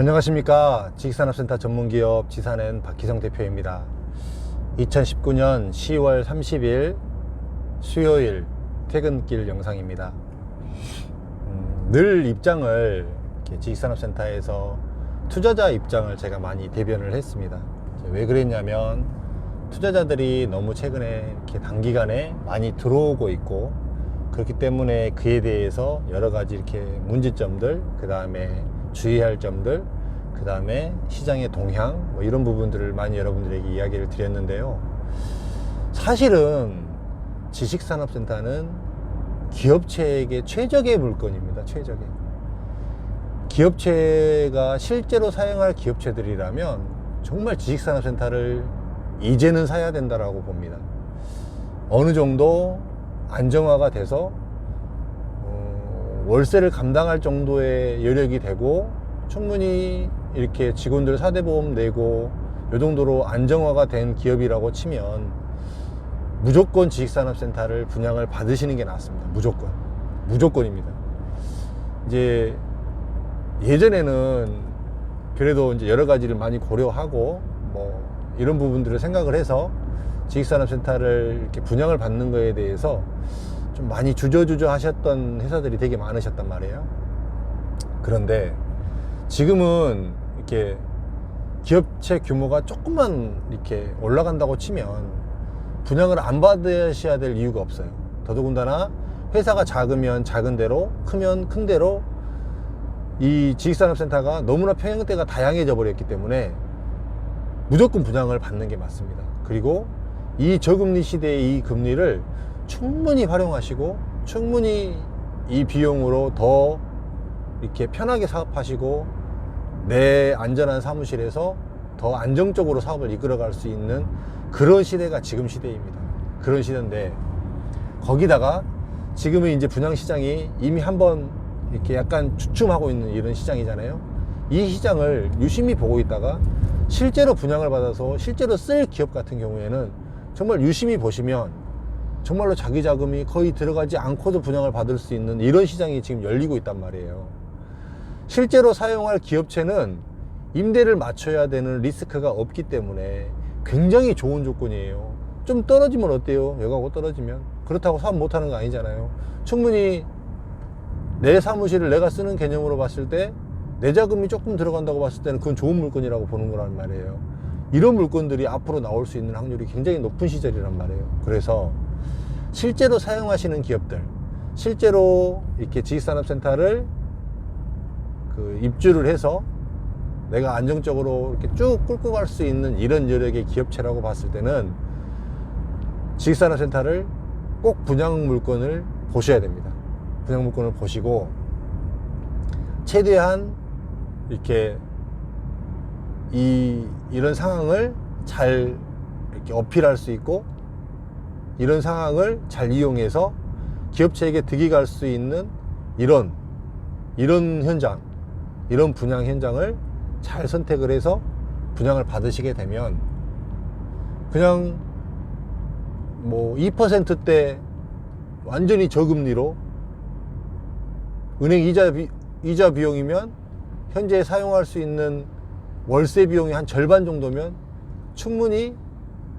안녕하십니까. 지식산업센터 전문기업 지산엔 박희성 대표입니다. 2019년 10월 30일 수요일 퇴근길 영상입니다. 늘 입장을 지식산업센터에서 투자자 입장을 제가 많이 대변을 했습니다. 왜 그랬냐면 투자자들이 너무 최근에 이렇게 단기간에 많이 들어오고 있고, 그렇기 때문에 그에 대해서 여러 가지 이렇게 문제점들, 그 다음에 주의할 점들, 그 다음에 시장의 동향, 이런 부분들을 많이 여러분들에게 이야기를 드렸는데요. 사실은 지식산업센터는 기업체에게 최적의 물건입니다. 최적의. 기업체가 실제로 사용할 기업체들이라면 정말 지식산업센터를 이제는 사야 된다라고 봅니다. 어느 정도 안정화가 돼서 월세를 감당할 정도의 여력이 되고, 충분히 이렇게 직원들 4대 보험 내고 이 정도로 안정화가 된 기업이라고 치면 무조건 지식산업센터를 분양을 받으시는 게 낫습니다. 무조건입니다. 이제 예전에는 그래도 이제 여러 가지를 많이 고려하고 이런 부분들을 생각을 해서 지식산업센터를 이렇게 분양을 받는 거에 대해서 좀 많이 주저주저 하셨던 회사들이 되게 많으셨단 말이에요. 그런데 지금은 이렇게 기업체 규모가 조금만 이렇게 올라간다고 치면 분양을 안 받으셔야 될 이유가 없어요. 더더군다나 회사가 작으면 작은 대로, 크면 큰 대로 이 지식산업센터가 너무나 평형대가 다양해져 버렸기 때문에 무조건 분양을 받는 게 맞습니다. 그리고 이 저금리 시대의 이 금리를 충분히 활용하시고, 충분히 이 비용으로 더 이렇게 편하게 사업하시고, 내 안전한 사무실에서 더 안정적으로 사업을 이끌어갈 수 있는 그런 시대가 지금 시대입니다. 그런 시대인데, 거기다가 지금은 이제 분양시장이 이미 한번 이렇게 약간 주춤하고 있는 이런 시장이잖아요. 이 시장을 유심히 보고 있다가 실제로 분양을 받아서 실제로 쓸 기업 같은 경우에는 정말 유심히 보시면 정말로 자기 자금이 거의 들어가지 않고도 분양을 받을 수 있는 이런 시장이 지금 열리고 있단 말이에요. 실제로 사용할 기업체는 임대를 맞춰야 되는 리스크가 없기 때문에 굉장히 좋은 조건이에요. 좀 떨어지면 어때요? 여가고 떨어지면. 그렇다고 사업 못하는 거 아니잖아요. 충분히 내 사무실을 내가 쓰는 개념으로 봤을 때 내 자금이 조금 들어간다고 봤을 때는 그건 좋은 물건이라고 보는 거란 말이에요. 이런 물건들이 앞으로 나올 수 있는 확률이 굉장히 높은 시절이란 말이에요. 그래서 실제로 사용하시는 기업들, 실제로 이렇게 지식산업센터를 입주를 해서 내가 안정적으로 이렇게 쭉 끌고 갈 수 있는 이런 여력의 기업체라고 봤을 때는 지식산업센터를 꼭 분양 물건을 보셔야 됩니다. 분양 물건을 보시고 최대한 이렇게 이런 상황을 잘 이렇게 어필할 수 있고, 이런 상황을 잘 이용해서 기업체에게 득이 갈 수 있는 이런 현장, 이런 분양 현장을 잘 선택을 해서 분양을 받으시게 되면 그냥 2%대 완전히 저금리로 은행 이자 비용이면 현재 사용할 수 있는 월세 비용이 한 절반 정도면 충분히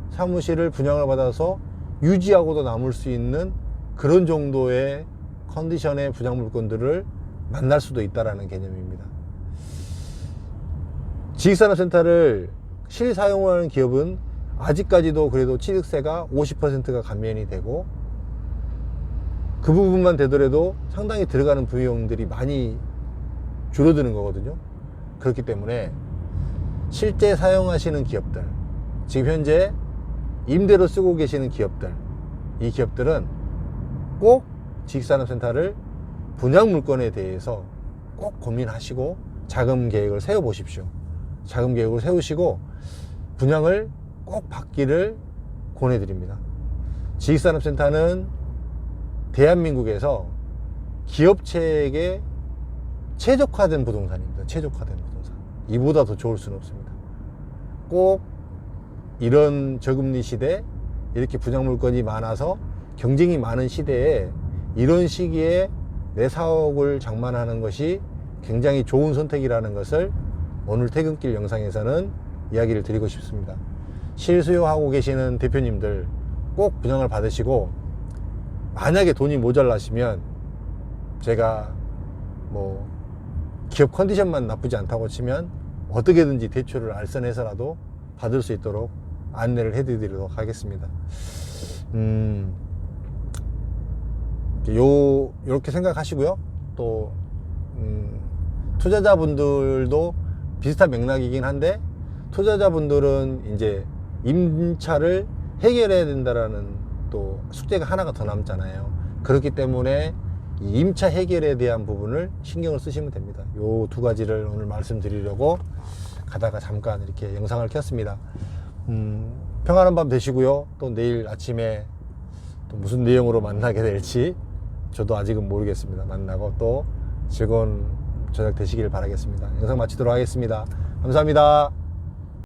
사무실을 분양을 받아서 유지하고도 남을 수 있는 그런 정도의 컨디션의 분양 물건들을 만날 수도 있다라는 개념입니다. 지식산업센터를 실사용하는 기업은 아직까지도 그래도 취득세가 50%가 감면이 되고, 그 부분만 되더라도 상당히 들어가는 비용들이 많이 줄어드는 거거든요. 그렇기 때문에 실제 사용하시는 기업들, 지금 현재 임대로 쓰고 계시는 기업들, 이 기업들은 꼭 지식산업센터를 분양 물건에 대해서 꼭 고민하시고 자금 계획을 세워 보십시오. 자금 계획을 세우시고 분양을 꼭 받기를 권해드립니다. 지식산업센터는 대한민국에서 기업체에게 최적화된 부동산입니다. 최적화된 부동산. 이보다 더 좋을 수는 없습니다. 꼭 이런 저금리 시대, 이렇게 분양 물건이 많아서 경쟁이 많은 시대에 이런 시기에 내 사옥을 장만하는 것이 굉장히 좋은 선택이라는 것을 오늘 퇴근길 영상에서는 이야기를 드리고 싶습니다. 실수요하고 계시는 대표님들 꼭 분양을 받으시고, 만약에 돈이 모자라시면 제가 뭐 기업 컨디션만 나쁘지 않다고 치면 어떻게든지 대출을 알선해서라도 받을 수 있도록 안내를 해드리도록 하겠습니다. 요렇게 생각하시고요. 또 투자자분들도 비슷한 맥락이긴 한데, 투자자분들은 이제 임차를 해결해야 된다라는 또 숙제가 하나가 더 남잖아요. 그렇기 때문에 이 임차 해결에 대한 부분을 신경을 쓰시면 됩니다. 요 두 가지를 오늘 말씀드리려고 가다가 잠깐 이렇게 영상을 켰습니다. 평안한 밤 되시고요. 또 내일 아침에 또 무슨 내용으로 만나게 될지 저도 아직은 모르겠습니다. 만나고 또 즐거운 저녁 되시길 바라겠습니다. 영상 마치도록 하겠습니다. 감사합니다.